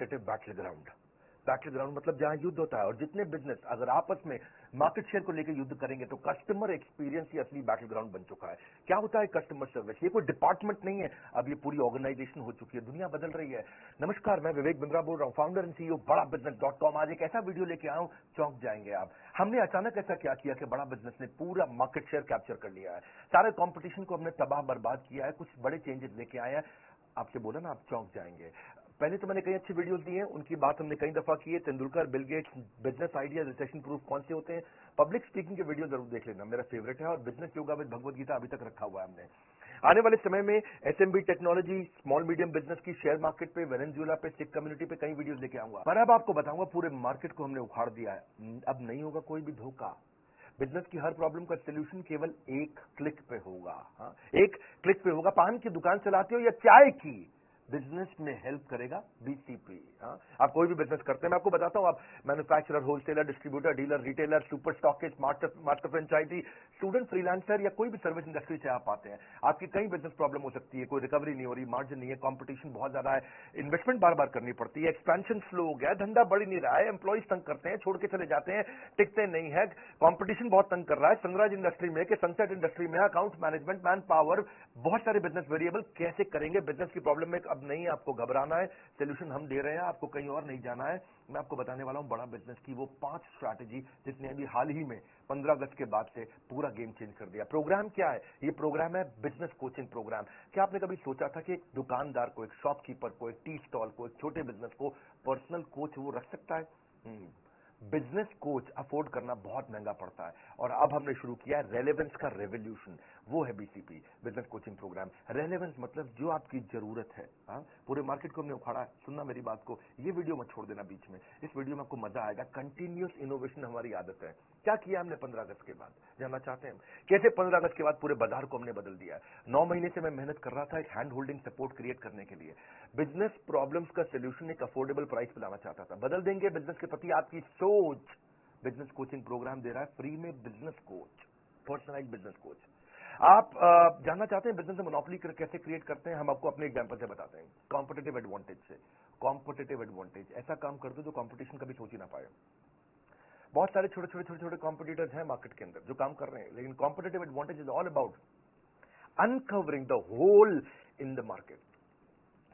Competitive battle ground. Battle ground मतलब जहां युद्ध होता है, और जितने बिजनेस अगर आपस में मार्केट शेयर को लेकर युद्ध करेंगे तो कस्टमर एक्सपीरियंस ही असली बैटल ग्राउंड बन चुका है। क्या होता है कस्टमर सर्विस? ये कोई डिपार्टमेंट नहीं है, अब ये पूरी ऑर्गेनाइजेशन हो चुकी है, दुनिया बदल रही है। नमस्कार, मैं विवेक बिंद्रा बोल रहा हूं, फाउंडर एंड सीईओ बड़ा बिजनेस.com। आज एक ऐसा वीडियो लेके आया हूं, चौंक जाएंगे आप। हमने अचानक ऐसा क्या किया कि बड़ा बिजनेस ने पूरा मार्केट शेयर कैप्चर कर लिया है, सारे कॉम्पिटिशन को हमने तबाह बर्बाद किया है, कुछ बड़े चेंजेस लेके आए हैं। आपसे बोला ना, आप चौंक जाएंगे। पहले तो मैंने कई अच्छी वीडियोस दी हैं, उनकी बात हमने कई दफा की है। Tendulkar, Bill Gates, business idea, recession proof कौन से होते हैं। पब्लिक स्पीकिंग के वीडियो जरूर देख लेना, मेरा फेवरेट है। और business yoga with Bhagavad Gita अभी तक रखा हुआ है हमने। आने वाले समय में SMB technology, small medium business की, शेयर मार्केट पे, वेनेजुएला पे, सिख कम्युनिटी पे कई वीडियोस लेके आऊंगा। पर अब आपको बताऊंगा पूरे मार्केट को हमने उखाड़ दिया है, अब नहीं होगा कोई भी धोखा। बिजनेस की हर प्रॉब्लम का सोल्यूशन केवल एक क्लिक पे होगा। हाँ, एक क्लिक पे होगा। पान की दुकान चलाते हो या चाय की, बिजनेस में हेल्प करेगा बीसीपी। आप कोई भी बिजनेस करते हैं, मैं आपको बताता हूं, आप manufacturer, wholesaler, distributor, dealer, retailer, super stockist, master franchisee, student, freelancer या कोई भी सर्विस इंडस्ट्री से आप आते हैं, आपकी कई बिजनेस प्रॉब्लम हो सकती है। कोई रिकवरी नहीं हो रही, मार्जिन नहीं है, कंपटीशन बहुत ज्यादा है, इन्वेस्टमेंट बार बार करनी पड़ती है, एक्सपेंशन स्लो हो गया, धंधा बढ़ नहीं रहा है, एम्प्लॉइज तंग करते हैं, छोड़ के चले जाते हैं, टिकते नहीं है, कंपटीशन बहुत तंग कर रहा है, सनराइज इंडस्ट्री में कि सनसेट इंडस्ट्री में, अकाउंट मैनेजमेंट, मैन पावर, बहुत सारे बिजनेस वेरिएबल, कैसे करेंगे? बिजनेस की प्रॉब्लम में अब नहीं आपको घबराना है, सोल्यूशन हम दे रहे हैं, आपको कहीं और नहीं जाना है। मैं आपको बताने वाला हूं बड़ा बिजनेस की वो 5 स्ट्रैटेजी जिसने अभी हाल ही में 15 अगस्त के बाद से पूरा गेम चेंज कर दिया। प्रोग्राम क्या है? ये प्रोग्राम है बिजनेस कोचिंग प्रोग्राम। क्या आपने कभी सोचा था कि एक दुकानदार को, एक शॉपकीपर को, एक टी स्टॉल को, एक छोटे बिजनेस को पर्सनल कोच वो रख सकता है? बिजनेस कोच अफोर्ड करना बहुत महंगा पड़ता है, और अब हमने शुरू किया है रेलेवेंस का रेवोल्यूशन, वो है BCP, business coaching programme. Relevance मतलब जो आपकी जरूरत है। पूरे मार्केट को हमने उखाड़ा। सुनना मेरी बात को, ये वीडियो मत छोड़ देना बीच में, इस वीडियो में आपको मजा आएगा। कंटिन्यूअस इनोवेशन हमारी आदत है। क्या किया हमने 15 अगस्त के बाद, जानना चाहते हैं कैसे 15 अगस्त के बाद पूरे बाजार को हमने बदल दिया है। 9 महीने से मैं मेहनत कर रहा था एक हैंड होल्डिंग सपोर्ट क्रिएट करने के लिए। बिजनेस प्रॉब्लम्स का सोल्यूशन एक अफोर्डेबल प्राइस पे लाना चाहता था। बदल देंगे बिजनेस के प्रति आपकी सोच। बिजनेस कोचिंग प्रोग्राम दे रहा है फ्री में, business coach, personalise business coach. आप जानना चाहते हैं बिजनेस में मोनोपोली कैसे क्रिएट करते हैं? हम आपको अपने एग्जांपल से बताते हैं, कॉम्पिटिटिव एडवांटेज से। कॉम्पिटिटिव एडवांटेज, ऐसा काम कर दो जो कंपटीशन कभी सोच ही ना पाए। बहुत सारे छोटे कॉम्पिटिटर्स हैं मार्केट के अंदर जो काम कर रहे हैं, लेकिन competitive advantage is all about uncovering the hole in the market.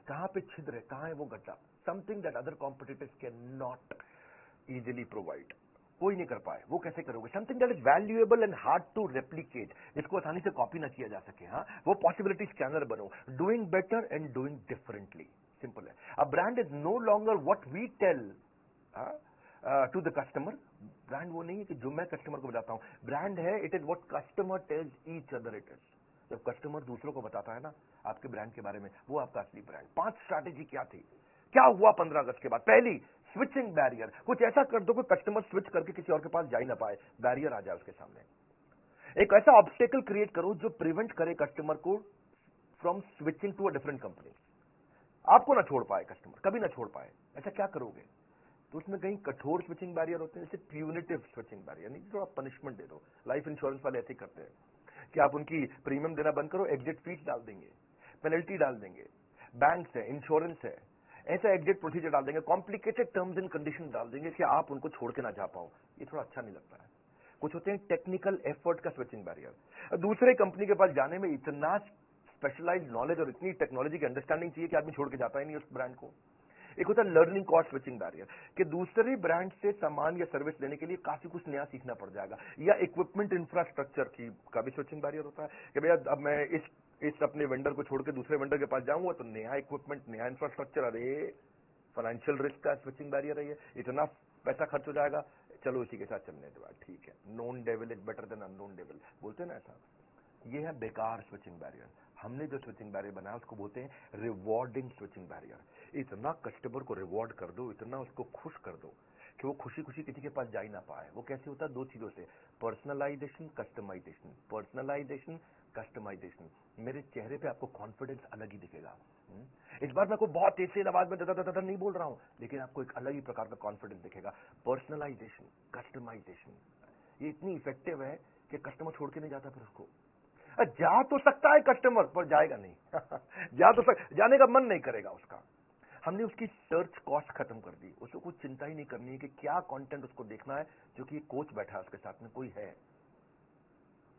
कहां पे छिद्र है, कहां है वो गड्ढा, something that other competitors can not easily provide, कोई नहीं कर पाए, वो कैसे करोगे? Something that is valuable and hard to replicate, जिसको आसानी से कॉपी ना किया जा सके। हाँ, वो पॉसिबिलिटी स्कैनर बनो। Doing better and doing differently, simple है। A brand is no longer what we tell to the customer. Brand वो नहीं है कि जो मैं कस्टमर को बताता हूं, ब्रांड है it is what customer tells each other it is. जब कस्टमर दूसरों को बताता है ना आपके ब्रांड के बारे में, वो आपका असली ब्रांड। 5 स्ट्रैटेजी क्या थी, क्या हुआ 15 अगस्त के बाद? पहली, स्विचिंग बैरियर। कुछ ऐसा कर दो कि कस्टमर स्विच करके किसी और के पास जा ही ना पाए, बैरियर आ जाए उसके सामने। एक ऐसा ऑब्स्टेकल क्रिएट करो जो प्रिवेंट करे कस्टमर को from switching to a different company. आपको ना छोड़ पाए कस्टमर, कभी ना छोड़ पाए। ऐसा क्या करोगे? तो उसमें कहीं कठोर स्विचिंग बैरियर होते हैं, जैसे प्यूनिटिव स्विचिंग बैरियर, नहीं थोड़ा पनिशमेंट दे दो। लाइफ इंश्योरेंस वाले ऐसे करते हैं कि आप उनकी प्रीमियम देना बंद करो, एग्जिट फीस डाल देंगे, पेनल्टी डाल देंगे, बैंक है, इंश्योरेंस है, ऐसा एग्जिट प्रोसीजर डाल देंगे, कॉम्प्लिकेटेड टर्म्स एंड कंडीशन डाल देंगे कि आप उनको छोड़ के ना जा पाओ। ये थोड़ा अच्छा नहीं लगता है। कुछ होते हैं टेक्निकल एफर्ट का स्विचिंग बैरियर। दूसरे कंपनी के पास जाने में इतना स्पेशलाइज्ड नॉलेज और इतनी टेक्नोलॉजी की अंडरस्टैंडिंग चाहिए कि आदमी छोड़ के जाता ही नहीं उस ब्रांड को। एक होता है लर्निंग कॉस्ट स्विचिंग बैरियर, कि दूसरे ब्रांड से सामान या सर्विस लेने के लिए काफी कुछ नया सीखना पड़ जाएगा, या इक्विपमेंट इंफ्रास्ट्रक्चर की का भी स्विचिंग बैरियर होता है कि भैया अब मैं इस अपने वेंडर को छोड़ के दूसरे वेंडर के पास जाऊंगा तो नया इक्विपमेंट, नया इंफ्रास्ट्रक्चर, अरे फाइनेंशियल रिस्क का स्विचिंग बैरियर है ये, इतना पैसा खर्च हो जाएगा, चलो इसी के साथ चलने दो, ठीक है। Known devil is better than unknown devil, बोलते हैं ना ऐसा। ये है बेकार स्विचिंग बैरियर। हमने जो स्विचिंग बैरियर बनाया उसको बोलते हैं रिवॉर्डिंग स्विचिंग बैरियर। इतना कस्टमर को रिवॉर्ड कर दो, इतना उसको खुश कर दो कि वो खुशी खुशी किसी के पास जा ही ना पाए। वो कैसे होता है? 2 चीजों से, पर्सनलाइजेशन, कस्टमाइजेशन। Personalisation, customization. मेरे चेहरे पे आपको कॉन्फिडेंस अलग ही दिखेगा। इस बार मैं को बहुत तेज से आवाज में दादा नहीं बोल रहा हूं, लेकिन आपको एक अलग ही प्रकार का कॉन्फिडेंस दिखेगा। पर्सनलाइजेशन, कस्टमाइजेशन, ये इतनी इफेक्टिव है कि कस्टमर छोड़ के नहीं जाता फिर उसको। जा तो सकता है कस्टमर, पर जाएगा नहीं। जाने का मन नहीं करेगा उसका। हमने उसकी सर्च कॉस्ट खत्म कर दी, उसको कुछ चिंता ही नहीं करनी है कि क्या कंटेंट उसको देखना है, क्योंकि कोच बैठा है उसके साथ में, कोई है,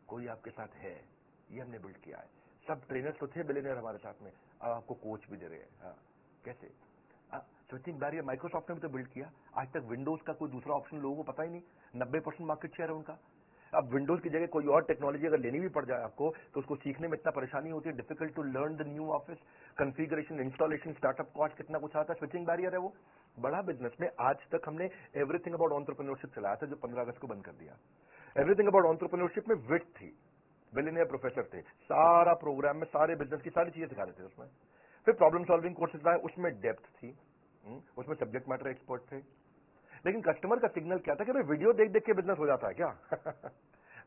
कोई आपके साथ है, ये हमने बिल्ड किया है। सब ट्रेनर्स तो थे बिलियनियर हमारे साथ में, अब आपको कोच भी दे रहे हैं। हाँ, कैसे? स्विचिंग बैरियर माइक्रोसॉफ्ट ने भी तो बिल्ड किया। आज तक विंडोज का कोई दूसरा ऑप्शन लोगों को पता ही नहीं, 90% मार्केट शेयर है उनका। अब विंडोज की जगह कोई और टेक्नोलॉजी अगर लेनी भी पड़ जाए आपको, तो उसको सीखने में इतना परेशानी होती है, difficult to learn the new office, configuration, installation, startup cost, कितना कुछ आता है, स्विचिंग बैरियर है वो। बड़ा बिजनेस में आज तक हमने एवरीथिंग अबाउट एंटरप्रेन्योरशिप चलाया था, जो 15 अगस्त को बंद कर दिया। एवरीथिंग अबाउट एंटरप्रेन्योरशिप में विट थी, बिलियनियर प्रोफेसर थे, सारा प्रोग्राम में सारे बिजनेस की सारी चीजें सिखा रहे थे उसमें। फिर प्रॉब्लम सॉल्विंग कोर्सेज लाए, उसमें डेप्थ थी, उसमें सब्जेक्ट मैटर एक्सपर्ट थे। लेकिन कस्टमर का सिग्नल क्या था कि भाई वीडियो देख देख के बिजनेस हो जाता है क्या?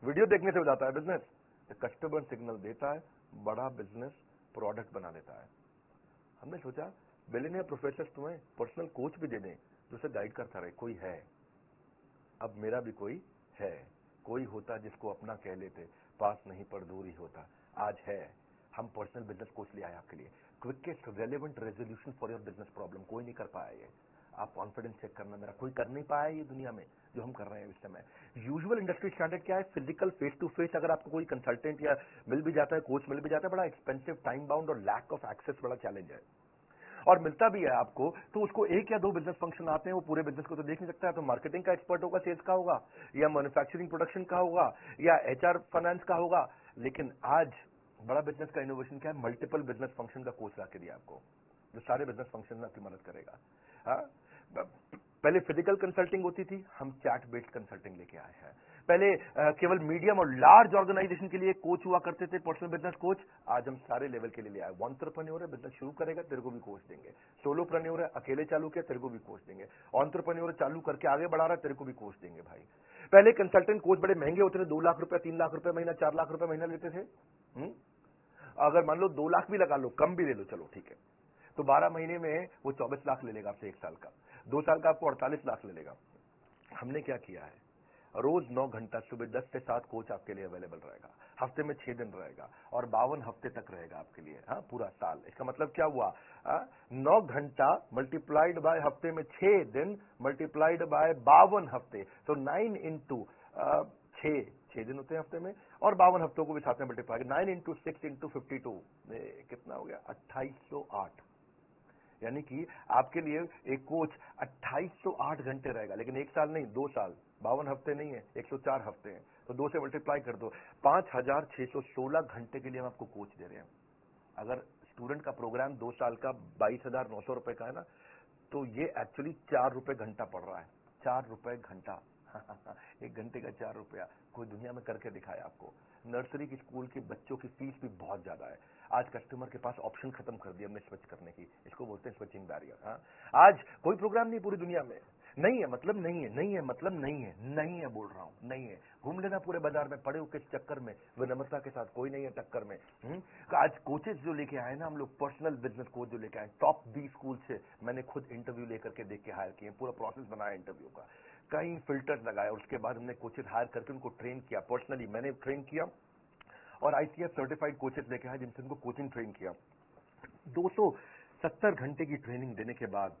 वीडियो देखने से हो जाता है बिजनेस? तो कस्टमर सिग्नल देता है, बड़ा बिजनेस प्रोडक्ट बना लेता है। हमने सोचा बिलियनियर प्रोफेसर तुम्हें पर्सनल कोच भी दे दें जो उसे गाइड करता रहे, कोई है। अब मेरा भी कोई है, कोई होता जिसको अपना कह लेते, पास नहीं पर दूर ही होता। आज है, हम पर्सनल बिजनेस कोच ले आए आपके लिए, quickest relevant resolution for your business problem. कोई नहीं कर पाया ये, आप कॉन्फिडेंस चेक करना, मेरा कोई कर नहीं पाया ये दुनिया में जो हम कर रहे हैं इस समय। यूजुअल इंडस्ट्री स्टैंडर्ड क्या है? फिजिकल फेस टू फेस अगर आपको कोई कंसल्टेंट या मिल भी जाता है, कोच मिल भी जाता है, बड़ा एक्सपेंसिव, टाइम बाउंड और लैक ऑफ एक्सेस बड़ा चैलेंज है। और मिलता भी है आपको तो उसको एक या दो बिजनेस फंक्शन आते हैं, वो पूरे बिजनेस को तो देख नहीं सकता है। तो मार्केटिंग का एक्सपर्ट होगा, सेल्स का होगा, या मैन्युफैक्चरिंग प्रोडक्शन का होगा, या एचआर फाइनेंस का होगा। लेकिन आज बड़ा बिजनेस का इनोवेशन क्या है? मल्टीपल बिजनेस फंक्शन का कोच ला के दिया आपको, जो सारे बिजनेस फंक्शन में आपकी मदद करेगा। हाँ? पहले फिजिकल कंसल्टिंग होती थी, हम चैट बेस्ड कंसल्टिंग लेके आए हैं। पहले केवल मीडियम और लार्ज ऑर्गेनाइजेशन के लिए कोच हुआ करते थे, पर्सनल बिजनेस कोच। आज हम सारे लेवल के लिए ले आए। एंटरप्रेन्योर है, बिजनेस शुरू करेगा, तेरे को भी कोच देंगे। सोलोप्रेन्योर है, अकेले चालू किया, तेरे को भी कोच देंगे। एंटरप्रेन्योर चालू करके आगे बढ़ा रहा है, तेरे को भी कोच देंगे भाई। पहले कंसल्टेंट कोच बड़े महंगे होते थे, 2 लाख रुपए, 3 लाख रुपए महीना, 4 लाख रुपए महीना लेते थे। अगर मान लो 2 लाख भी लगा लो, कम भी ले लो, चलो ठीक है, तो 12 महीने में वो 24 लाख ले लेगा आपसे 1 साल का। 2 साल का आपको 48 लाख ले लेगा। हमने क्या किया है? रोज 9 घंटा सुबह 10 से 7 कोच आपके लिए अवेलेबल रहेगा, हफ्ते में 6 दिन रहेगा, और 52 हफ्ते तक रहेगा आपके लिए। हाँ, पूरा साल। इसका मतलब क्या हुआ? 9 घंटा मल्टीप्लाइड बाय हफ्ते में 6 दिन मल्टीप्लाइड बाय 52 हफ्ते, तो 9 इंटू 6 दिन होते हैं हफ्ते में, और 52 हफ्तों को भी साथ में मल्टीप्लाई, 9 इंटू 6 इंटू 52, कितना हो गया? 2808। यानी कि आपके लिए एक कोच 2808 घंटे रहेगा, लेकिन 1 साल नहीं, 2 साल, 52 हफ्ते नहीं है, 104 हफ्ते हैं, तो 2 से मल्टीप्लाई कर दो, 5616 घंटे के लिए हम आपको कोच दे रहे हैं। अगर स्टूडेंट का प्रोग्राम 2 साल का 22,900 रुपए का है ना, तो ये एक्चुअली 4 रुपए घंटा पड़ रहा है। 4 रुपए घंटा। 1 घंटे का 4 रुपया, कोई दुनिया में करके दिखाए आपको। नर्सरी की स्कूल के बच्चों की फीस भी बहुत ज्यादा है। आज कस्टमर के पास ऑप्शन खत्म कर दिया हमने स्विच करने की, इसको बोलते हैं स्विचिंग बैरियर। हाँ, आज कोई प्रोग्राम नहीं पूरी दुनिया में, नहीं है मतलब नहीं है, नहीं है मतलब नहीं है, नहीं है बोल रहा हूं, नहीं है। घूम लेना पूरे बाजार में, पड़े हो किस चक्कर में, विनम्रता के साथ, कोई नहीं है टक्कर में। आज कोचेस जो लेके आए ना हम लोग, पर्सनल बिजनेस कोच जो लेके आए, टॉप 20 स्कूल से मैंने खुद इंटरव्यू लेकर के देख के हायर किए, पूरा प्रोसेस बनाया इंटरव्यू का, कई फिल्टर्स लगाए, और उसके बाद हमने कोचेस हायर करके उनको ट्रेन किया, पर्सनली मैंने ट्रेन किया, और आईसीएफ सर्टिफाइड कोचेस लेके आए जिनसे उनको कोचिंग ट्रेन किया। 270 घंटे की ट्रेनिंग देने के बाद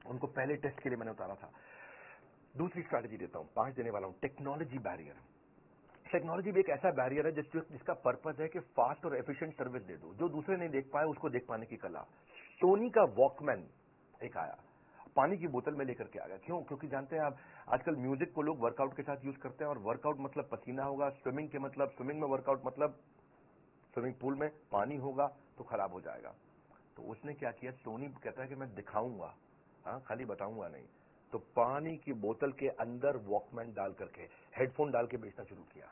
उनको पहले टेस्ट के लिए मैंने उतारा था। दूसरी स्ट्रैटेजी देता हूं, 5 देने वाला हूं, टेक्नोलॉजी बैरियर। टेक्नोलॉजी भी एक ऐसा बैरियर है जिसका पर्पज है कि फास्ट और एफिशिएंट सर्विस दे दो, जो दूसरे नहीं देख पाए उसको देख पाने की कला। सोनी का वॉकमैन एक आया, पानी की बोतल में लेकर के आ गया। क्यों? क्योंकि जानते हैं आप, आजकल म्यूजिक को लोग वर्कआउट के साथ यूज करते हैं, और वर्कआउट मतलब पसीना होगा, स्विमिंग के मतलब, स्विमिंग में वर्कआउट मतलब स्विमिंग पूल में पानी होगा तो खराब हो जाएगा। तो उसने क्या किया, सोनी कहता है कि मैं दिखाऊंगा, हाँ, खाली बताऊंगा नहीं। तो पानी की बोतल के अंदर वॉकमैन डाल करके, हेडफोन डाल के बेचना शुरू किया,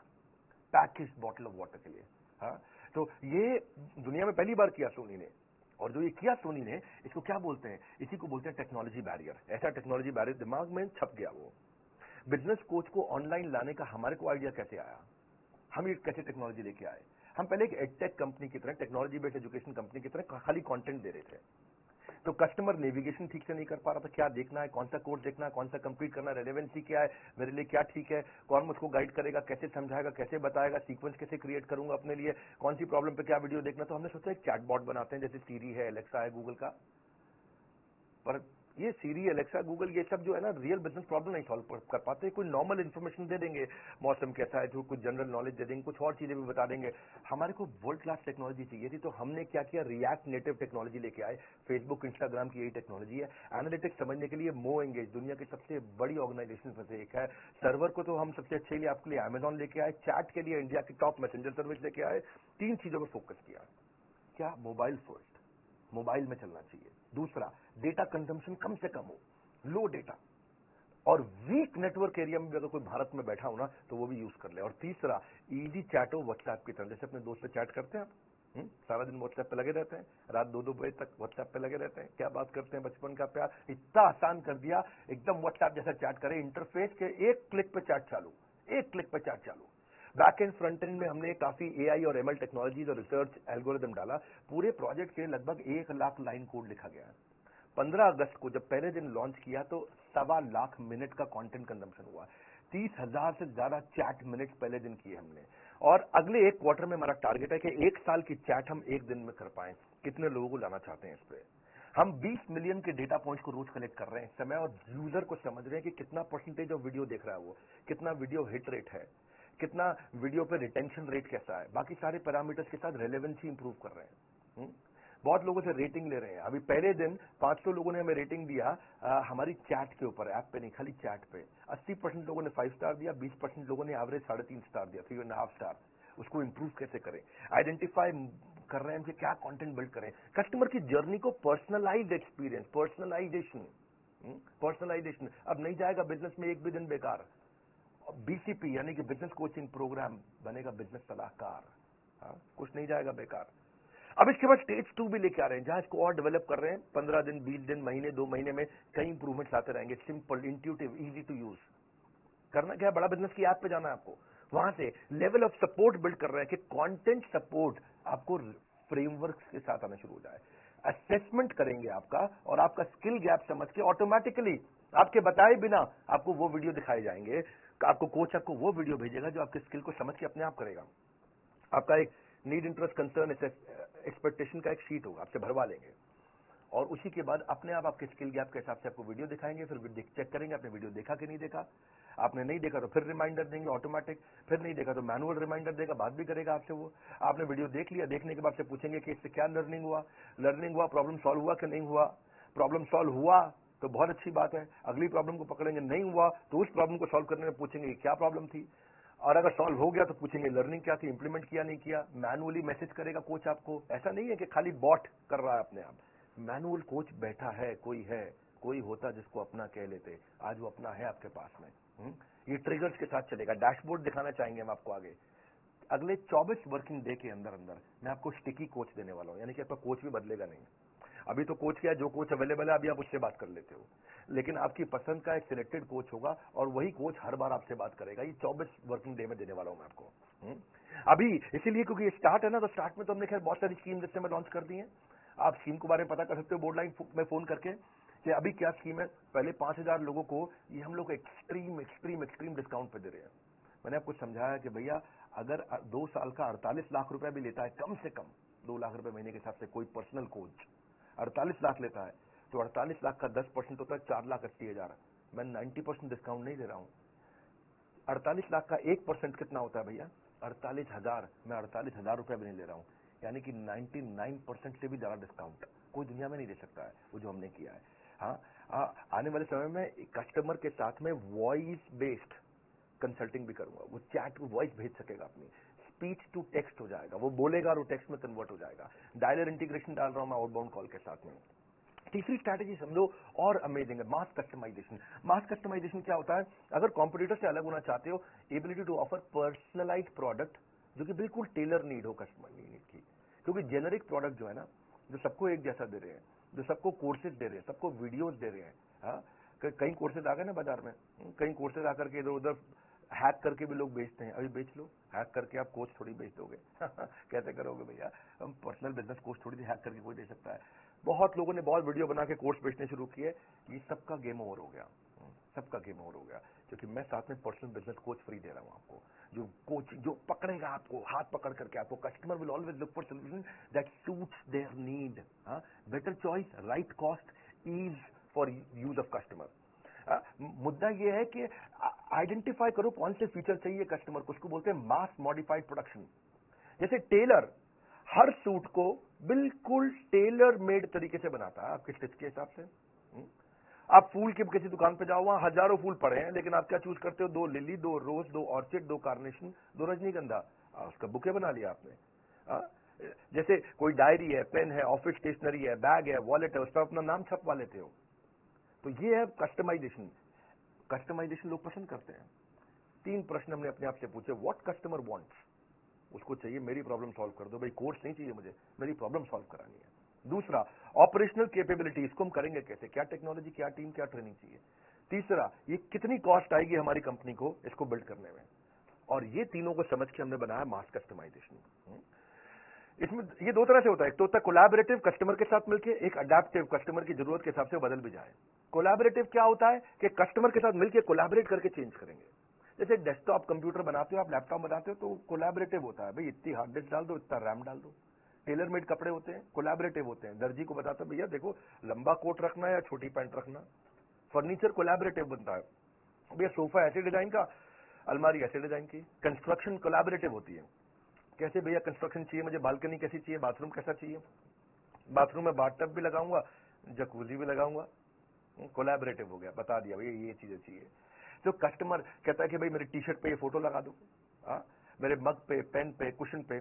पैकेज बॉटल ऑफ वाटर के लिए। हाँ, तो ये दुनिया में पहली बार किया सोनी ने, और जो ये किया सोनी ने, इसको क्या बोलते हैं? इसी को बोलते हैं टेक्नोलॉजी बैरियर। ऐसा टेक्नोलॉजी बैरियर दिमाग में छप गया। वो बिजनेस कोच को ऑनलाइन लाने का हमारे को आइडिया कैसे आया? हम ये कैसे टेक्नोलॉजी लेके आए? हम पहले एक एडटेक कंपनी की तरह, टेक्नोलॉजी बेस्ड एजुकेशन कंपनी की तरह खाली कंटेंट दे रहे थे। तो कस्टमर नेविगेशन ठीक से नहीं कर पा रहा था, क्या देखना है, कौन सा कोर्स देखना है, कौन सा कंप्लीट करना है, रेलेवेंसी क्या है, मेरे लिए क्या ठीक है, कौन मुझको गाइड करेगा, कैसे समझाएगा, कैसे बताएगा, सीक्वेंस कैसे क्रिएट करूंगा अपने लिए, कौन सी प्रॉब्लम पे क्या वीडियो देखना। तो हमने सोचा एक चैटबॉट बनाते हैं, जैसे सीरी है, एलेक्सा है गूगल का, पर ये सीरी, एलेक्सा, गूगल, ये सब जो है ना रियल बिजनेस प्रॉब्लम नहीं सॉल्व कर पाते। कोई नॉर्मल इन्फॉर्मेशन दे देंगे, मौसम कैसा है, जो कुछ जनरल नॉलेज दे देंगे, कुछ और चीजें भी बता देंगे। हमारे को वर्ल्ड क्लास टेक्नोलॉजी चाहिए थी, तो हमने क्या किया, रिएक्ट नेटिव टेक्नोलॉजी लेके आए। फेसबुक, इंस्टाग्राम की यही टेक्नोलॉजी है। एनालिटिक्स समझने के लिए मो एंगेज, दुनिया की सबसे बड़ी ऑर्गेनाइजेशन में से एक है। सर्वर को तो हम सबसे अच्छे लिए आपके लिए अमेजॉन लेके आए। चैट के लिए इंडिया की टॉप मैसेंजर सर्विस लेके आए। 3 चीजों पर फोकस किया। क्या? मोबाइल फर्स्ट, मोबाइल में चलना चाहिए। दूसरा, डेटा कंजम्पशन कम से कम हो, लो डेटा, और वीक नेटवर्क एरिया में भी अगर कोई भारत में बैठा हो ना तो वो भी यूज कर ले। और तीसरा, इजी चैट हो व्हाट्सएप की तरह, जैसे अपने दोस्त से चैट करते हैं आप। सारा दिन व्हाट्सएप पे लगे रहते हैं, रात 2-2 बजे तक व्हाट्सएप पे लगे रहते हैं। क्या बात करते हैं, बचपन का प्यार। इतना आसान कर दिया, एकदम व्हाट्सएप जैसा चैट करें, इंटरफेस के एक क्लिक पे चैट चालू, एक क्लिक पे चैट चालू। बैक एंड फ्रंट एंड में हमने काफी एआई और एमएल टेक्नोलॉजीज और रिसर्च एल्गोरिदम डाला। पूरे प्रोजेक्ट के लगभग 1 लाख लाइन कोड लिखा गया है। 15 अगस्त को जब पहले दिन लॉन्च किया तो 1.25 लाख मिनट का कंटेंट कंजम्पशन हुआ। 30,000 से ज्यादा चैट मिनट्स पहले दिन किए हमने। और अगले 1 क्वार्टर में हमारा टारगेट है कि 1 साल की चैट हम 1 दिन में कर पाएं। कितने लोगों को लाना चाहते हैं इस पे? हम 20 मिलियन के डेटा पॉइंट्स को रोज कलेक्ट कर रहे हैं इस समय, और यूजर को समझ रहे हैं कि कितना परसेंटेज ऑफ वीडियो देख रहा है वो, कितना वीडियो हिट रेट है, कितना वीडियो पे रिटेंशन रेट कैसा है, बाकी सारे पैरामीटर्स के साथ रेलेवेंसी इंप्रूव कर रहे हैं। बहुत लोगों से रेटिंग ले रहे हैं। अभी पहले दिन 500 लोगों ने हमें रेटिंग दिया हमारी चैट के ऊपर, ऐप पे नहीं, खाली चैट पे। 80% लोगों ने 5 स्टार दिया, 20% लोगों ने एवरेज 3.5 स्टार दिया, 3.5 स्टार। उसको इंप्रूव कैसे करें, आइडेंटिफाई कर रहे हैं कि क्या कंटेंट बिल्ड करें, कस्टमर की जर्नी को पर्सनलाइज्ड एक्सपीरियंस, पर्सनलाइजेशन। पर्सनलाइजेशन अब नहीं जाएगा बिजनेस में एक भी दिन बेकार। बीसीपी यानी कि बिजनेस कोचिंग प्रोग्राम बनेगा बिजनेस सलाहकार। हाँ, कुछ नहीं जाएगा बेकार। अब इसके बाद स्टेज 2 भी लेके आ रहे हैं, जहां इसको और डेवलप कर रहे हैं। 15 दिन, 20 दिन, महीने, 2 महीने में कई इंप्रूवमेंट्स आते रहेंगे। Simple, intuitive, easy to use. करना क्या है, बड़ा बिजनेस की ऐप पे जाना है आपको। वहां से लेवल ऑफ सपोर्ट बिल्ड कर रहे हैं कि कंटेंट सपोर्ट आपको फ्रेमवर्क के साथ आना शुरू हो जाए। असेसमेंट करेंगे आपका, और आपका स्किल गैप समझ के ऑटोमेटिकली आपके बताए बिना आपको वो वीडियो दिखाए जाएंगे। आपको कोच आपको वो वीडियो भेजेगा जो आपके स्किल को समझ के अपने आप करेगा। आपका एक नीड, इंटरेस्ट, कंसर्न, एक्सपेक्टेशन का एक शीट होगा, आपसे भरवा लेंगे, और उसी के बाद अपने आप आपके स्किल गैप के हिसाब से आपको वीडियो दिखाएंगे। फिर चेक करेंगे आपने वीडियो देखा कि नहीं देखा। आपने नहीं देखा तो फिर रिमाइंडर देंगे ऑटोमेटिक, फिर नहीं देखा तो मैनुअल रिमाइंडर देगा, बात भी करेगा आपसे वो। आपने वीडियो देख लिया, देखने के बाद से पूछेंगे कि इससे क्या लर्निंग हुआ, प्रॉब्लम सॉल्व हुआ कि नहीं हुआ। प्रॉब्लम सॉल्व हुआ तो बहुत अच्छी बात है, अगली प्रॉब्लम को पकड़ेंगे। नहीं हुआ तो उस प्रॉब्लम को सॉल्व करने में पूछेंगे कि क्या प्रॉब्लम थी, और अगर सॉल्व हो गया तो पूछेंगे लर्निंग क्या थी, इंप्लीमेंट किया नहीं किया। मैनुअली मैसेज करेगा कोच आपको। ऐसा नहीं है कि खाली बॉट कर रहा है अपने आप, मैनुअल कोच बैठा है, कोई होता जिसको अपना कह लेते। आज वो अपना है आपके पास में। ये ट्रिगर्स के साथ चलेगा। डैशबोर्ड दिखाना चाहेंगे हम आपको आगे। अगले 24 वर्किंग डे के अंदर अंदर मैं आपको स्टिकी कोच देने वाला हूं, यानी कि आपका कोच भी बदलेगा नहीं। अभी तो कोच क्या है, जो कोच अवेलेबल है अभी आप उससे बात कर लेते हो, लेकिन आपकी पसंद का एक सिलेक्टेड कोच होगा, और वही कोच हर बार आपसे बात करेगा। ये 24 वर्किंग डे में देने वाला हूं मैं आपको। अभी इसीलिए क्योंकि ये स्टार्ट है ना, तो स्टार्ट में तो हमने खैर बहुत सारी स्कीम जिससे में लॉन्च कर दी है। आप स्कीम के बारे में पता कर सकते हो बोर्ड लाइन में फोन करके कि अभी क्या स्कीम है। पहले 5,000 लोगों को ये हम लोग एक्सट्रीम एक्सट्रीम एक्सट्रीम डिस्काउंट पे दे रहे हैं। मैंने आपको समझाया कि भैया अगर 2 साल का 48 लाख रुपया भी लेता है, कम से कम 2 लाख रुपए महीने के हिसाब से कोई पर्सनल कोच 48 लाख लेता है, तो 48 लाख का 10% होता है 4,80,000। मैं 90% डिस्काउंट नहीं दे रहा हूं। 48 लाख का 1% कितना होता है भैया? 48,000। मैं 48,000 रुपया भी नहीं ले रहा हूं, यानी कि 99% से भी ज्यादा डिस्काउंट कोई दुनिया में नहीं दे सकता है वो जो हमने किया है। आने वाले समय में कस्टमर के साथ में वॉइस बेस्ड कंसल्टिंग भी करूंगा। वो चैट को वॉइस भेज सकेगा, अपनी स्पीच टू टेक्स्ट हो जाएगा, वो बोलेगा और वो टेक्स्ट में कन्वर्ट हो जाएगा। डायलर इंटीग्रेशन डाल रहा हूं मैं आउटबाउंड कॉल के साथ में। तीसरी स्ट्रैटेजी समझो और अमेजिंग है, मास कस्टमाइजेशन। मास कस्टमाइजेशन क्या होता है? अगर कॉम्पिटिटर से अलग होना चाहते हो, ability to offer personalised product जो कि बिल्कुल टेलर नीड हो कस्टमर नीड की। क्योंकि जेनरिक प्रोडक्ट जो है ना, जो सबको एक जैसा दे रहे हैं, जो सबको कोर्सेज दे रहे हैं, सबको वीडियोज दे रहे हैं। हाँ, कई कोर्सेज आ गए ना बाजार में, कई कोर्सेज आकर के इधर उधर हैक करके भी लोग बेचते हैं। अभी बेच लो, हैक करके आप कोच थोड़ी बेच दोगे कैसे करोगे भैया? हम पर्सनल बिजनेस कोच थोड़ी हैक करके कोई दे सकता है। बहुत लोगों ने बहुत वीडियो बना के कोर्स बेचने शुरू किए। ये सबका गेम ओवर हो गया, सबका गेम ओवर हो गया, क्योंकि मैं साथ में पर्सनल बिजनेस कोच फ्री दे रहा हूं आपको। जो कोच जो पकड़ेगा आपको, हाथ पकड़ करके आपको, customer will always look for solution that suits their need. Better choice, right cost, ease for use of customer. मुद्दा यह है कि आइडेंटिफाई करो कौन से फीचर चाहिए कस्टमर को, उसको बोलते हैं मास मॉडिफाइड प्रोडक्शन। जैसे टेलर हर सूट को बिल्कुल टेलर मेड तरीके से बनाता है आपके स्टिच के हिसाब से। आप फूल की किसी दुकान पे जाओ, वहां हजारों फूल पड़े हैं, लेकिन आप क्या चूज करते हो? 2 लिली, 2 रोज, 2 ऑर्चिड, 2 कार्नेशन, 2 रजनीगंधा, उसका बुके बना लिया आपने। जैसे कोई डायरी है, पेन है, ऑफिस स्टेशनरी है, बैग है, वॉलेट है, उस पर अपना नाम छपवा लेते हो। तो ये है कस्टमाइजेशन। कस्टमाइजेशन लोग पसंद करते हैं। 3 प्रश्न हमने अपने आप से पूछे। व्हाट कस्टमर वांट्स, उसको चाहिए मेरी प्रॉब्लम सॉल्व कर दो भाई, कोर्स नहीं चाहिए मुझे, मेरी प्रॉब्लम सॉल्व करानी है। दूसरा, ऑपरेशनल कैपेबिलिटी, इसको हम करेंगे कैसे, क्या टेक्नोलॉजी, क्या टीम, क्या ट्रेनिंग चाहिए। तीसरा, ये कितनी कॉस्ट आएगी हमारी कंपनी को इसको बिल्ड करने में। और ये तीनों को समझ के हमने बनाया मास कस्टमाइजेशन। इसमें ये 2 तरह से होता है, एक तो होता है कोलैबोरेटिव, कस्टमर के साथ मिलकर, एक अडैप्टिव, कस्टमर की जरूरत के हिसाब से बदल भी जाए। कोलैबोरेटिव क्या होता है कि कस्टमर के साथ मिलकर कोलैबोरेट करके चेंज करेंगे। जैसे डेस्कटॉप कंप्यूटर बनाते हो आप, लैपटॉप बनाते हो, तो कोलैबोरेटिव होता है भाई, इतनी हार्ड डिस्क डाल दो, इतना रैम डाल दो। टेलर मेड कपड़े होते हैं, कोलैबोरेटिव होते हैं। दर्जी को बताते भैया देखो लंबा कोट रखना है या छोटी पैंट रखना। फर्नीचर कोलैबोरेटिव बनता है, भैया सोफा ऐसे डिजाइन का, अलमारी ऐसे डिजाइन की। कंस्ट्रक्शन कोलैबोरेटिव होती है, कैसे भैया कंस्ट्रक्शन चाहिए मुझे, बालकनी कैसी चाहिए, बाथरूम कैसा चाहिए, बाथरूम में बाथटब भी लगाऊंगा, जकूजी भी लगाऊंगा। कोलैबोरेटिव हो गया, बता दिया भैया ये चीजें चाहिए। तो कस्टमर कहता है कि भाई मेरी टी शर्ट पे ये फोटो लगा दो, मेरे मग पे, पेन पे, कुशन पे,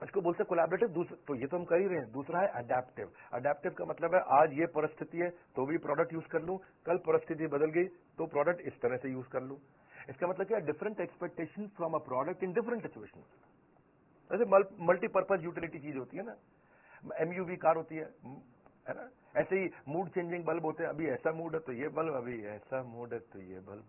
इसको बोलते हैं कोलैबोरेटिव। तो ये तो हम कर ही रहे हैं। दूसरा है अडैप्टिव। अडैप्टिव का मतलब है आज ये परिस्थिति है तो भी प्रोडक्ट यूज कर लूं, कल परिस्थिति बदल गई तो प्रोडक्ट इस तरह से यूज कर लूं। इसका मतलब क्या है, different expectation from a product in different situation. जैसे मल्टीपर्पज यूटिलिटी चीज होती है ना, एमयूवी कार होती है ना, ऐसे ही मूड चेंजिंग बल्ब होते हैं। अभी ऐसा मूड है तो ये बल्ब, अभी ऐसा मूड है तो ये बल्ब।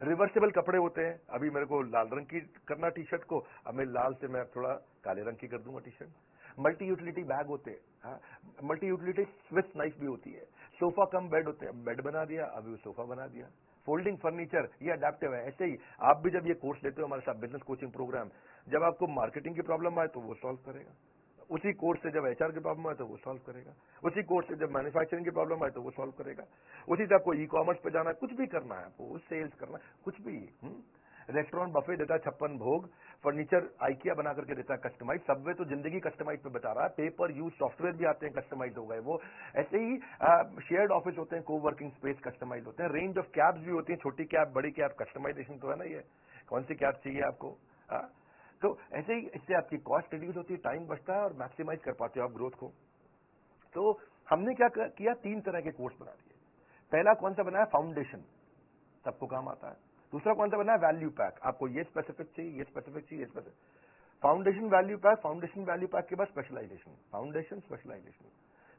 रिवर्सेबल कपड़े होते हैं, अभी मेरे को लाल रंग की करना टी शर्ट को, अब मैं लाल से मैं थोड़ा काले रंग की कर दूंगा T shirt. Multi utility bag होते हैं, मल्टी यूटिलिटी स्विस नाइफ भी होती है। सोफा कम बेड होते हैं, बेड बना दिया, अभी वो सोफा बना दिया। फोल्डिंग फर्नीचर, ये अडेप्टिव है। ऐसे ही आप भी जब ये कोर्स लेते हो हमारे साथ, बिजनेस कोचिंग प्रोग्राम, जब आपको मार्केटिंग की प्रॉब्लम आए तो वो सॉल्व करेगा। उसी कोर्स से जब एचआर की प्रॉब्लम आए तो वो सॉल्व करेगा। उसी कोर्स से जब मैन्युफैक्चरिंग की प्रॉब्लम आए तो वो सॉल्व करेगा। उसी से आपको ई कॉमर्स पे जाना है, कुछ भी करना है आपको, सेल्स करना है, कुछ भी। रेस्टोरेंट बफे देता है 56 भोग, फर्नीचर आइकिया बना करके देता है कस्टमाइज, सबवे तो जिंदगी कस्टमाइज पे बता रहा है, पेपर यूज सॉफ्टवेयर भी आते हैं कस्टमाइज हो गए वो। ऐसे ही शेयर्ड ऑफिस होते हैं, को वर्किंग स्पेस कस्टमाइज होते हैं। रेंज ऑफ कैब्स भी होती है, छोटी कैब, बड़ी कैब, कस्टमाइजेशन तो है ना, ये कौन सी कैब चाहिए आपको। तो ऐसे ही इससे आपकी कॉस्ट रिड्यूस होती है, टाइम बचता है और मैक्सिमाइज कर पाते हो आप ग्रोथ को। तो हमने क्या किया, 3 तरह के कोर्स बना दिए। पहला कौन सा बनाया, फाउंडेशन, सबको काम आता है। दूसरा कौन सा बनाया, वैल्यू पैक, आपको ये स्पेसिफिक चाहिए, ये स्पेसिफिक चाहिए, ये specific. Foundation value pack, foundation value pack के बाद स्पेशलाइजेशन, फाउंडेशन स्पेशलाइजेशन।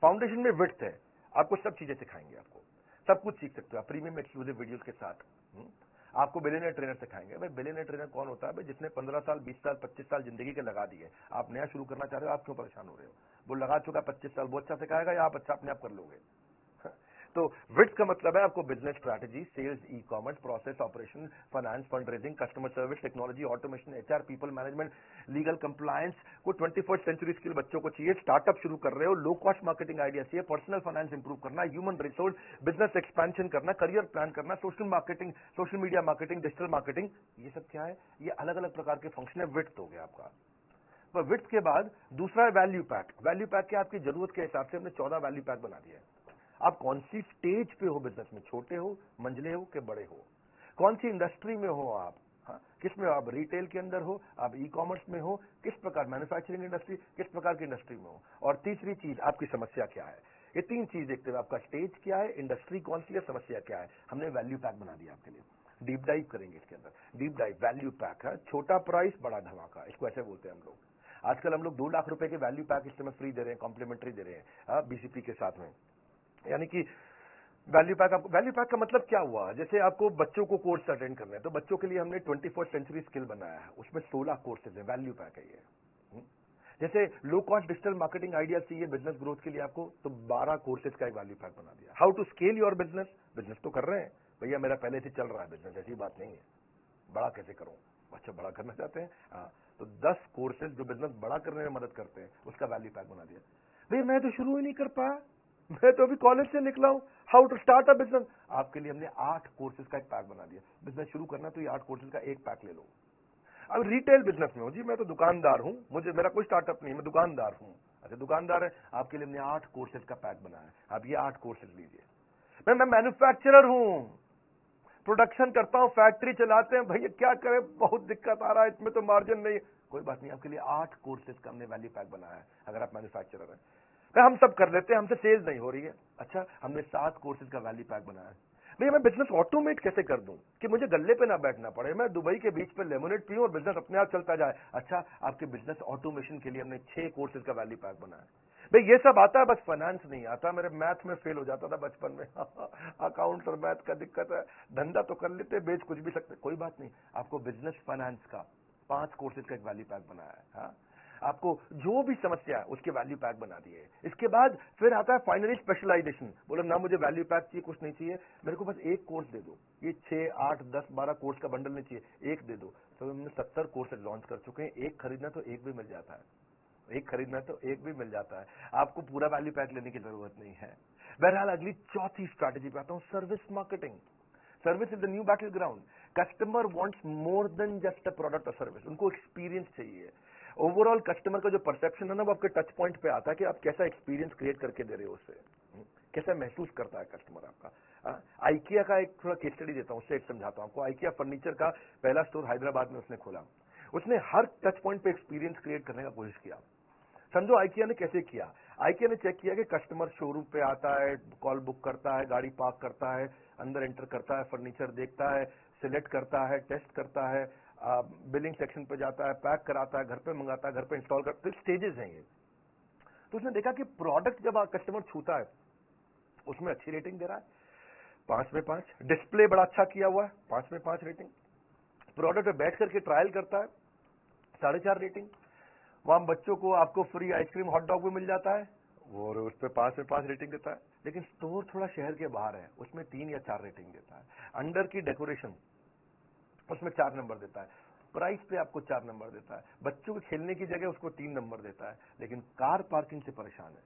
फाउंडेशन में विड्थ है, आपको सब चीजें सिखाएंगे, आपको सब कुछ सीख सकते हो आप प्रीमियम एक्सक्लूसिव वीडियोस के साथ। आपको बिलियनर ट्रेनर सिखाएंगे। भाई बिलियनर ट्रेनर कौन होता है, भाई जिसने 15 साल, 20 साल, 25 साल जिंदगी के लगा दिए। आप नया शुरू करना चाह रहे हो, आप क्यों परेशान हो रहे हो, वो लगा चुका 25 साल, वो अच्छा सिखाएगा या आप अच्छा अपने आप कर लोगे। तो विड्थ का मतलब है आपको business strategy, sales, e commerce, process, operation, finance, fund raising, customer service, technology, automation, HR, people management, legal compliance को 21st सेंचुरी स्किल बच्चों को चाहिए। स्टार्टअप शुरू कर रहे हो, लो कॉस्ट मार्केटिंग आइडिया चाहिए, पर्सनल फाइनेंस इंप्रूव करना, ह्यूमन रिसोर्स, बिजनेस एक्सपेंशन करना, करियर प्लान करना, social marketing, social media marketing, digital marketing, ये सब क्या है, ये अलग अलग प्रकार के फंक्शन है। विड्थ हो गया आपका। तो विड्थ के बाद दूसरा है वैल्यू पैक। वैल्यू पैक के आपकी जरूरत के हिसाब से हमने 14 वैल्यू पैक बना दिया है। आप कौन सी स्टेज पे हो बिजनेस में, छोटे हो, मंझले हो कि बड़े हो, कौन सी इंडस्ट्री में हो आप, किस में हो आप, रिटेल के अंदर हो, आप ई कॉमर्स में हो, किस प्रकार मैन्युफैक्चरिंग इंडस्ट्री, किस प्रकार की इंडस्ट्री में हो, और तीसरी चीज आपकी समस्या क्या है। ये 3 चीज देखते हुए आपका स्टेज क्या है, इंडस्ट्री कौन सी है, समस्या क्या है, हमने वैल्यू पैक बना दिया आपके लिए। डीप डाइव करेंगे इसके अंदर। डीप डाइव वैल्यू पैक है, छोटा प्राइस बड़ा धमाका, इसको ऐसे बोलते हैं हम लोग। आजकल हम लोग 2 लाख रुपए के वैल्यू पैक इस समय फ्री दे रहे हैं, कॉम्प्लीमेंट्री दे रहे हैं बीसीपी के साथ में। यानी कि वैल्यू पैक, वैल्यू पैक का मतलब क्या हुआ, जैसे आपको बच्चों को कोर्स अटेंड करना है तो बच्चों के लिए हमने 21st सेंचुरी स्किल बनाया है, उसमें 16 कोर्सेज है, वैल्यू पैक है ये। जैसे low cost digital marketing idea चाहिए बिजनेस ग्रोथ के लिए आपको, तो 12 कोर्सेज का एक वैल्यू पैक बना दिया। How to scale your business, business तो कर रहे हैं भैया, मेरा पहले से चल रहा है बिजनेस, ऐसी बात नहीं है, बड़ा कैसे करूं, अच्छा बड़ा करना चाहते हैं, तो 10 कोर्सेज जो बिजनेस बड़ा करने में मदद करते हैं, उसका वैल्यू पैक बना दिया। भैया मैं तो शुरू ही नहीं कर पाया, मैं तो अभी कॉलेज से निकला हूं, how to start a business. आपके लिए हमने 8 कोर्सेज का एक पैक बना दिया। बिजनेस शुरू करना तो ये 8 कोर्सेज का एक पैक ले लो। अब रिटेल बिजनेस में हो जी, मैं तो दुकानदार हूं, मुझे मेरा कोई स्टार्टअप नहीं, मैं दुकानदार हूं। अच्छा दुकानदार है, आपके लिए हमने 8 कोर्सेज का पैक बनाया है, आप ये 8 कोर्सेज लीजिए। मैं मैन्युफैक्चरर हूं, प्रोडक्शन करता हूं, फैक्ट्री चलाते हैं, भैया क्या करें, बहुत दिक्कत आ रहा है, इसमें तो मार्जिन नहीं है। कोई बात नहीं, आपके लिए 8 कोर्सेज का हमने वैल्यू पैक बनाया है। अगर आप मैन्युफैक्चरर हैं, हम सब कर लेते हैं, हमसे सेल्स नहीं हो रही है। अच्छा, हमने 7 कोर्सेज का वैल्यू पैक बनाया है। भैया मैं बिजनेस ऑटोमेट कैसे कर दूं कि मुझे गल्ले पे ना बैठना पड़े, मैं दुबई के बीच पे लेमोनेड पीऊं और बिजनेस अपने आप चलता जाए। अच्छा, आपके बिजनेस ऑटोमेशन के लिए हमने 6 कोर्सेज का वैल्यू पैक बनाया है। भाई ये सब आता है, बस फाइनेंस नहीं आता। मेरे मैथ में फेल हो जाता था बचपन में अकाउंट्स और मैथ का दिक्कत है। धंधा तो कर लेते, बेच कुछ भी सकते, कोई बात नहीं। आपको बिजनेस फाइनेंस का 5 कोर्सेज का एक वैल्यू पैक बनाया है। हाँ? आपको जो भी समस्या है उसके वैल्यू पैक बना दिए। इसके बाद फिर आता है फाइनली स्पेशलाइजेशन। बोले ना मुझे वैल्यू पैक चाहिए, कुछ नहीं चाहिए, मेरे को बस एक कोर्स दे दो। ये 6, 8, 10, 12 कोर्स का बंडल नहीं चाहिए, एक दे दो। तो हमने 70 कोर्सेज लॉन्च कर चुके हैं। एक खरीदना तो एक भी मिल जाता है, एक खरीदना तो एक भी मिल जाता है। आपको पूरा वैल्यू पैक लेने की जरूरत नहीं है। बहरहाल अगली चौथी स्ट्रैटेजी पे आता हूं, service marketing. Service is the new battle ground. Customer wants more than just a product और सर्विस, उनको एक्सपीरियंस चाहिए। ओवरऑल कस्टमर का जो परसेप्शन है ना, वो आपके टच पॉइंट पे आता है कि आप कैसा एक्सपीरियंस क्रिएट करके दे रहे हो उससे, कैसा महसूस करता है कस्टमर आपका। आइकिया का एक थोड़ा केस स्टडी देता हूं, उससे एक समझाता हूं आपको। आइकिया फर्नीचर का पहला स्टोर हैदराबाद में उसने खोला। उसने हर टच पॉइंट पे एक्सपीरियंस क्रिएट करने का कोशिश किया। समझो आइकिया ने कैसे किया। आइकिया ने चेक किया कि कस्टमर शोरूम पे आता है, कॉल बुक करता है, गाड़ी पार्क करता है, अंदर एंटर करता है, फर्नीचर देखता है, सिलेक्ट करता है, टेस्ट करता है, बिलिंग सेक्शन पे जाता है, पैक कराता है, घर पे मंगाता है, घर पे इंस्टॉल करता है। स्टेजेस हैं ये। तो उसने देखा कि प्रोडक्ट जब कस्टमर छूता है उसमें अच्छी रेटिंग दे रहा है, 5 में 5। डिस्प्ले बड़ा अच्छा किया हुआ है, 5 में 5 रेटिंग। प्रोडक्ट पे बैठ करके ट्रायल करता है, 4.5 रेटिंग। वहां बच्चों को आपको फ्री आइसक्रीम हॉट डॉग भी मिल जाता है, और उस पर 5 में 5 रेटिंग देता है। लेकिन स्टोर थोड़ा शहर के बाहर है, उसमें 3 या 4 रेटिंग देता है। अंडर की डेकोरेशन उसमें 4 नंबर देता है। प्राइस पे आपको 4 नंबर देता है। बच्चों के खेलने की जगह उसको 3 नंबर देता है। लेकिन कार पार्किंग से परेशान है,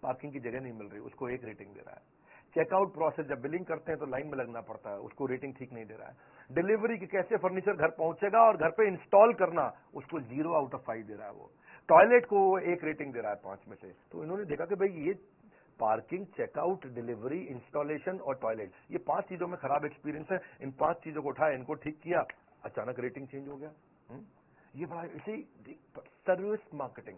पार्किंग की जगह नहीं मिल रही, उसको 1 रेटिंग दे रहा है। चेकआउट प्रोसेस, जब बिलिंग करते हैं तो लाइन में लगना पड़ता है, उसको रेटिंग ठीक नहीं दे रहा है। डिलीवरी की कैसे फर्नीचर घर पहुंचेगा और घर पे इंस्टॉल करना, उसको 0 आउट ऑफ 5 दे रहा है वो। टॉयलेट को 1 रेटिंग दे रहा है 5 में से। तो इन्होंने देखा कि भाई ये पार्किंग, चेकआउट, डिलीवरी, इंस्टॉलेशन और टॉयलेट, ये 5 चीजों में खराब एक्सपीरियंस है। इन 5 चीजों को उठाया, इनको ठीक किया, अचानक रेटिंग चेंज हो गया। ये बड़ा इसी सर्विस मार्केटिंग।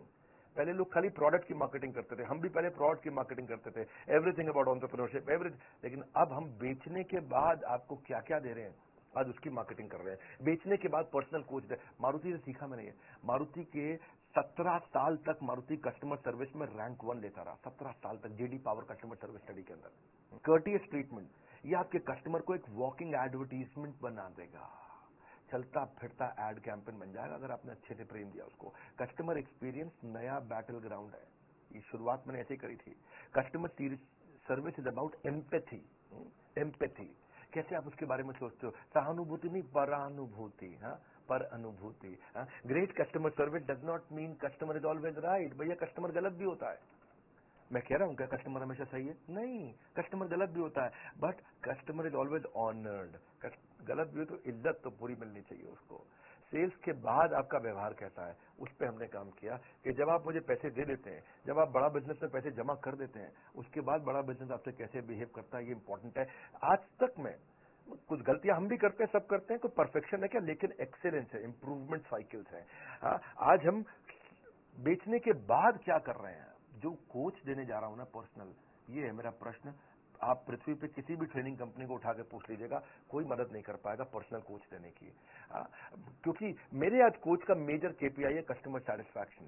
पहले लोग खाली प्रोडक्ट की मार्केटिंग करते थे, हम भी पहले प्रोडक्ट की मार्केटिंग करते थे, एवरीथिंग अबाउट एंटरप्रेन्योरशिप एवरीथिंग। लेकिन अब हम बेचने के बाद आपको क्या क्या दे रहे हैं, आज उसकी मार्केटिंग कर रहे हैं। बेचने के बाद पर्सनल कोच दे। मारुति से सीखा मैंने ये। मारुति के 17 साल तक मारुति कस्टमर सर्विस में रैंक 1 लेता रहा, 17 साल तक, JD power customer service study के अंदर। कर्टियस ट्रीटमेंट, ये आपके कस्टमर को एक वॉकिंग एडवर्टीजमेंट बना देगा, चलता फिरता एड कैंपेन बन जाएगा अगर आपने अच्छे से प्रेम दिया उसको। कस्टमर एक्सपीरियंस नया बैटल ग्राउंड है। ये शुरुआत मैंने ऐसे ही करी थी। Customer service is about empathy. Empathy कैसे आप उसके बारे में सोचते हो, सहानुभूति नहीं, परानुभूति। हाँ, पर अनुभूति। Great customer service does not mean customer is always right. भैया कस्टमर गलत भी होता है, मैं कह रहा हूं क्या कस्टमर हमेशा सही है? नहीं, कस्टमर गलत भी होता है, but customer is always honoured. गलत भी हो तो इज्जत तो पूरी मिलनी चाहिए उसको। सेल्स के बाद आपका व्यवहार कैसा है, उस पर हमने काम किया कि जब आप मुझे पैसे दे देते हैं, जब आप बड़ा बिजनेस में पैसे जमा कर देते हैं, उसके बाद बड़ा बिजनेस आपसे कैसे बिहेव करता है, ये इंपॉर्टेंट है। आज तक में कुछ गलतियां हम भी करते हैं, सब करते हैं, कोई परफेक्शन है क्या, लेकिन एक्सेलेंस है, इंप्रूवमेंट साइकिल्स है। आज हम बेचने के बाद क्या कर रहे हैं, जो कोच देने जा रहा हूं ना पर्सनल, ये है मेरा प्रश्न। आप पृथ्वी पे किसी भी ट्रेनिंग कंपनी को उठा के पूछ लीजिएगा, कोई मदद नहीं कर पाएगा पर्सनल कोच देने की। क्योंकि मेरे आज कोच का मेजर केपीआई है कस्टमर सेटिस्फैक्शन।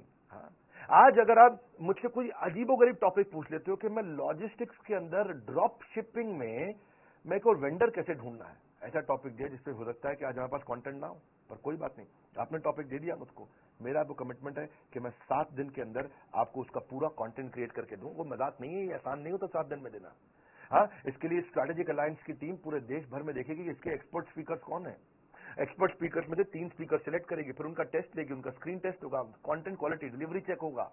आज अगर आप मुझसे कोई अजीबोगरीब टॉपिक पूछ लेते हो कि मैं लॉजिस्टिक्स के अंदर ड्रॉप शिपिंग में मैं को वेंडर कैसे ढूंढना है, ऐसा टॉपिक दिया जिसपे हो सकता है कि आज हमारे पास कंटेंट ना हो, पर कोई बात नहीं, आपने टॉपिक दे दिया मुझको। मेरा आपको कमिटमेंट है कि मैं 7 दिन के अंदर आपको उसका पूरा कंटेंट क्रिएट करके दूं। वो मजाक नहीं है, ये आसान नहीं हो तो 7 दिन में देना। हाँ, इसके लिए स्ट्रैटेजिक अलायंस की टीम पूरे देश भर में देखेगी कि इसके एक्सपर्ट स्पीकर्स कौन है। एक्सपर्ट स्पीकर्स में से 3 स्पीकर सिलेक्ट करेगी, फिर उनका टेस्ट लेगी, उनका स्क्रीन टेस्ट होगा, कंटेंट क्वालिटी, डिलीवरी चेक होगा।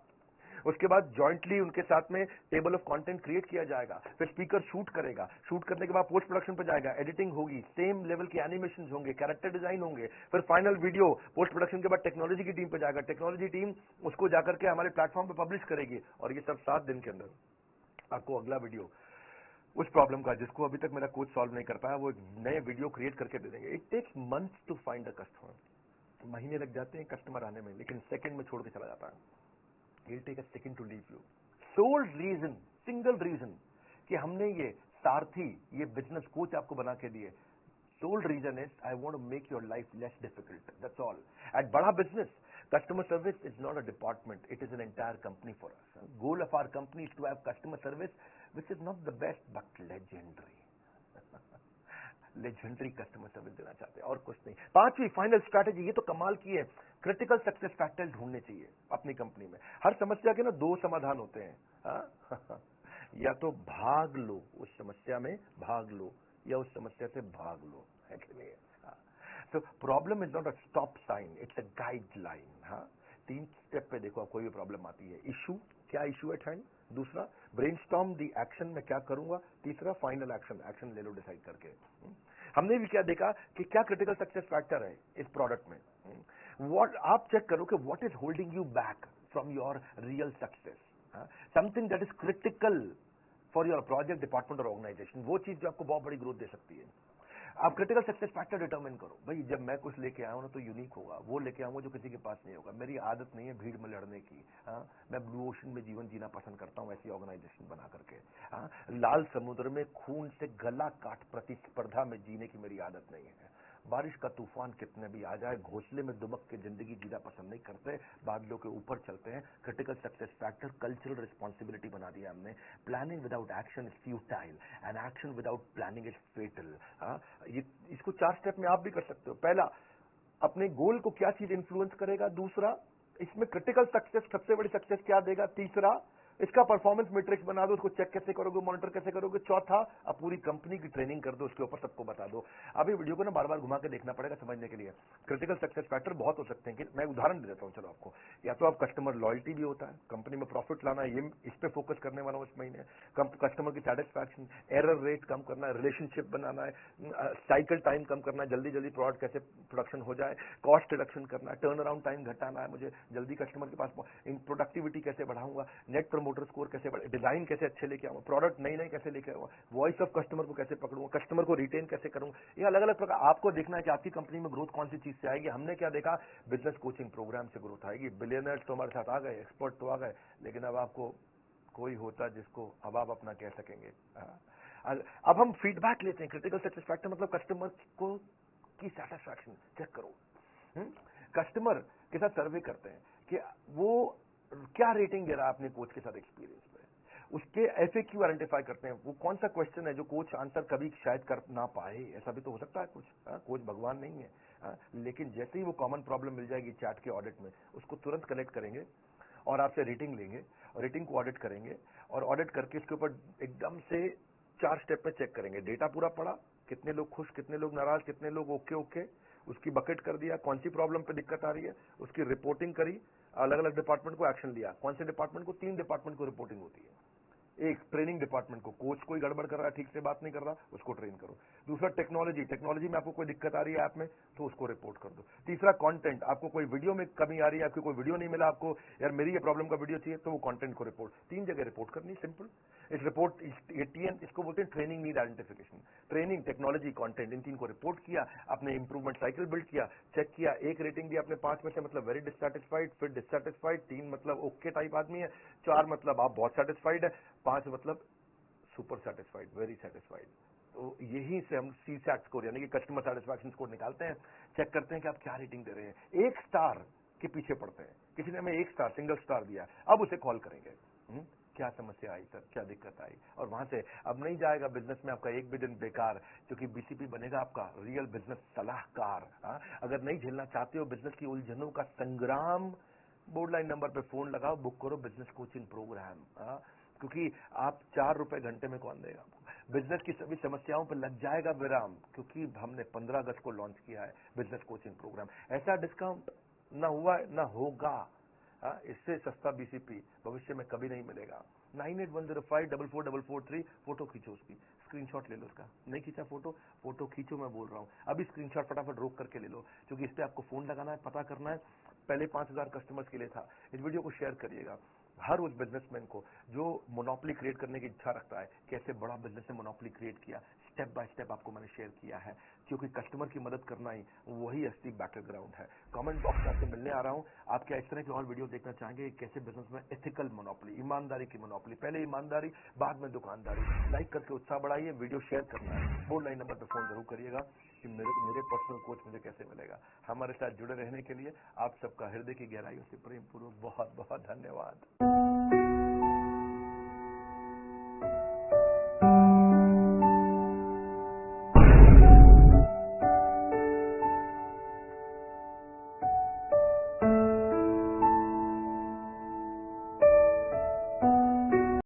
उसके बाद जॉइंटली उनके साथ में टेबल ऑफ कंटेंट क्रिएट किया जाएगा, फिर स्पीकर शूट करेगा, शूट करने के बाद पोस्ट प्रोडक्शन पे जाएगा, एडिटिंग होगी, सेम लेवल के एनिमेशन होंगे, कैरेक्टर डिजाइन होंगे, फिर फाइनल वीडियो पोस्ट प्रोडक्शन के बाद टेक्नोलॉजी की टीम पे जाएगा, टेक्नोलॉजी टीम उसको जाकर के हमारे प्लेटफॉर्म पे पब्लिश करेगी, और ये सब 7 दिन के अंदर आपको अगला वीडियो उस प्रॉब्लम का जिसको अभी तक मेरा कोच सॉल्व नहीं कर पाया, वो एक नए वीडियो क्रिएट करके दे देंगे। It takes months to find a customer, महीने लग जाते हैं कस्टमर आने में, लेकिन सेकंड में छोड़ के चला जाता है। It take a second to leave you. Sole reason, single reason कि हमने ये सारथी, ये बिजनेस कोच आपको बना के दिए, sole reason is I want to make your life less difficult. That's all. At Bada Business, customer service is not a department. It is an entire company for us. Goal of our company is to have customer service, which is not the best, but legendary. Legendary customer service देना चाहते हैं और कुछ नहीं। 5वीं final strategy, ये तो कमाल की है, क्रिटिकल सक्सेस फैक्टर ढूंढने चाहिए अपनी कंपनी में। हर समस्या के ना 2 समाधान होते हैं, हाँ? या तो भाग लो, उस समस्या में भाग लो, या उस समस्या से भाग लो, है कि नहीं? तो problem is not a stop sign, it's a guideline. हाँ, 3 स्टेप पे देखो, कोई भी प्रॉब्लम आती है, इशू, क्या इशू एट हैंड, दूसरा ब्रेनस्टॉर्म दी एक्शन, में क्या करूंगा, तीसरा फाइनल एक्शन, एक्शन ले लो डिसाइड करके। हमने भी क्या देखा कि क्या क्रिटिकल सक्सेस फैक्टर है इस प्रोडक्ट में। व्हाट आप चेक करो कि what is holding you back from your real success, something that is critical for your project, department और ऑर्गेनाइजेशन, वो चीज जो आपको बहुत बड़ी ग्रोथ दे सकती है। आप क्रिटिकल सक्सेस फैक्टर डिटरमिन करो, भाई जब मैं कुछ लेके आया हूं ना तो यूनिक होगा, वो लेके आऊंगा जो किसी के पास नहीं होगा, मेरी आदत नहीं है भीड़ में लड़ने की, हाँ, मैं ब्लू ओशन में जीवन जीना पसंद करता हूं, ऐसी ऑर्गेनाइजेशन बना करके, हाँ, लाल समुद्र में खून से गला काट प्रतिस्पर्धा में जीने की मेरी आदत नहीं है। बारिश का तूफान कितने भी आ जाए, घोंसले में दुबक के जिंदगी जीना पसंद नहीं करते, बादलों के ऊपर चलते हैं। Critical success factor cultural responsibility बना दिया हमने। Planning without action is futile and action without planning is fatal. ये इसको 4 स्टेप में आप भी कर सकते हो। पहला, अपने गोल को क्या चीज इन्फ्लुएंस करेगा, दूसरा इसमें क्रिटिकल सक्सेस सबसे बड़ी सक्सेस क्या देगा, तीसरा इसका परफॉर्मेंस मैट्रिक्स बना दो, उसको चेक कैसे करोगे, मॉनिटर कैसे करोगे, चौथा अब पूरी कंपनी की ट्रेनिंग कर दो, उसके ऊपर सबको बता दो। अभी वीडियो को ना बार बार घुमा के देखना पड़ेगा समझने के लिए। क्रिटिकल सक्सेस फैक्टर बहुत हो सकते हैं, कि मैं उदाहरण दे देता हूं चलो आपको। या तो आप कस्टमर लॉयल्टी भी होता है, कंपनी में प्रॉफिट लाना है, ये इस पे फोकस करने वाला हूं इस महीने। कस्टमर की सेटिस्फैक्शन, एरर रेट कम करना है, रिलेशनशिप बनाना है, साइकिल टाइम कम करना है, जल्दी जल्दी प्रोडक्ट कैसे प्रोडक्शन हो जाए, कॉस्ट रिडक्शन करना है, टर्न अराउंड टाइम घटाना है, मुझे जल्दी कस्टमर के पास प्रोडक्टिविटी कैसे बढ़ाऊंगा, नेट प्रमोटर स्कोर कैसे बढ़े, डिजाइन कैसे अच्छे लेके आऊंगा, प्रोडक्ट नई नई कैसे लेके आऊंगा, वॉइस ऑफ कस्टमर को कैसे पकड़ूंगा, कस्टमर को रिटेन कैसे करूंगा। ये अलग अलग प्रकार आपको देखना है कि आपकी कंपनी में ग्रोथ कौन सी चीज से आएगी। हमने क्या देखा, बिजनेस कोचिंग प्रोग्राम से ग्रोथ आएगी। बिलियनर्स तो हमारे साथ आ गए, एक्सपर्ट तो आ गए, लेकिन अब आपको कोई होता जिसको अब आप अपना कह सकेंगे। अब हम फीडबैक लेते हैं। क्रिटिकल सक्सेस फैक्टर मतलब कस्टमर को की सेटिस्फैक्शन चेक करो। कस्टमर के साथ सर्वे करते हैं कि वो क्या रेटिंग दे रहा है अपने कोच के साथ एक्सपीरियंस में, उसके FAQ आइडेंटिफाई करते हैं, वो कौन सा क्वेश्चन है जो कोच आंसर कभी शायद कर ना पाए, ऐसा भी तो हो सकता है कुछ, कोच भगवान नहीं है, लेकिन जैसे ही वो कॉमन प्रॉब्लम मिल जाएगी चैट के ऑडिट में, उसको तुरंत कनेक्ट करेंगे और आपसे रेटिंग लेंगे और रेटिंग को ऑडिट करेंगे, और ऑडिट करके इसके ऊपर एकदम से 4 स्टेप में चेक करेंगे। डेटा पूरा पड़ा, कितने लोग खुश, कितने लोग नाराज, कितने लोग ओके, उसकी बकेट कर दिया, कौन सी प्रॉब्लम पे दिक्कत आ रही है, उसकी रिपोर्टिंग करी, अलग अलग डिपार्टमेंट को एक्शन लिया। कौन से डिपार्टमेंट को, 3 डिपार्टमेंट को रिपोर्टिंग होती है। एक ट्रेनिंग डिपार्टमेंट को, कोच कोई गड़बड़ कर रहा है, ठीक से बात नहीं कर रहा, उसको ट्रेन करो। दूसरा टेक्नोलॉजी में आपको कोई दिक्कत आ रही है ऐप में तो उसको रिपोर्ट कर दो। तीसरा कंटेंट, आपको कोई वीडियो में कमी आ रही है, आपको कोई वीडियो नहीं मिला, आपको यार मेरी ये प्रॉब्लम का वीडियो चाहिए, तो वो कंटेंट को रिपोर्ट, 3 जगह रिपोर्ट करनी, सिंपल। इस रिपोर्ट TN इसको बोलते हैं training need identification. Training, technology, content, इन 3 को रिपोर्ट किया, अपने इंप्रूवमेंट साइकिल बिल्ड किया, चेक किया, एक रेटिंग दिया अपने 5 में से, मतलब वेरी डिससैटिस्फाइड, फिर डिससैटिस्फाइड, 3 मतलब ओके टाइप आदमी है, 4 मतलब आप बहुत सेटिस्फाइड है, 5 मतलब सुपर सेटिस्फाइड, वेरी सेटिस्फाइड। तो यही से हम CSAT स्कोर यानी कि कस्टमर सेटिस्फैक्शन स्कोर निकालते हैं, चेक करते हैं कि आप क्या रेटिंग दे रहे हैं। 1 स्टार के पीछे पड़ते हैं, किसी ने हमें 1 स्टार सिंगल स्टार दिया, अब उसे कॉल करेंगे, क्या समस्या आई सर, क्या दिक्कत आई, और वहां से अब नहीं जाएगा बिजनेस में आपका एक भी दिन बेकार, क्योंकि BCP बनेगा आपका रियल बिजनेस सलाहकार। अगर नहीं झेलना चाहते हो बिजनेस की उलझनों का संग्राम, बोर्ड लाइन नंबर पे फोन लगाओ, बुक करो बिजनेस कोचिंग प्रोग्राम, क्योंकि आप 4 रुपए घंटे में कौन देगा आपको। बिजनेस की सभी समस्याओं पर लग जाएगा विराम, क्योंकि हमने 15 अगस्त को लॉन्च किया है बिजनेस कोचिंग प्रोग्राम। ऐसा डिस्काउंट ना हुआ ना होगा, हाँ, इससे सस्ता बीसीपी भविष्य में कभी नहीं मिलेगा। 9810544443 फोटो खींचो, उसकी स्क्रीनशॉट ले लो उसका। नहीं खींचा फोटो खींचो, मैं बोल रहा हूँ अभी स्क्रीनशॉट फटाफट रोक करके ले लो, क्योंकि इस पे आपको फोन लगाना है, पता करना है। पहले 5000 कस्टमर्स के लिए था। इस वीडियो को शेयर करिएगा हर उस बिजनेसमैन को जो मोनोपोली क्रिएट करने की इच्छा रखता है, कैसे बड़ा बिजनेस ने मोनोपोली क्रिएट किया, स्टेप बाय स्टेप आपको मैंने शेयर किया है, क्योंकि कस्टमर की मदद करना ही वही असली बैटल ग्राउंड है। कमेंट बॉक्स में आपसे मिलने आ रहा हूं। आप क्या इस तरह की और वीडियो देखना चाहेंगे, कैसे बिजनेस में एथिकल मोनोपोली, ईमानदारी की मोनोपोली, पहले ईमानदारी बाद में दुकानदारी। लाइक करके उत्साह बढ़ाइए, वीडियो शेयर करना है, बोल लाइन नंबर पर फोन जरूर करिएगा कि मेरे पर्सनल कोच मुझे कैसे मिलेगा। हमारे साथ जुड़े रहने के लिए आप सबका हृदय की गहराइयों से प्रेम पूर्वक बहुत बहुत धन्यवाद।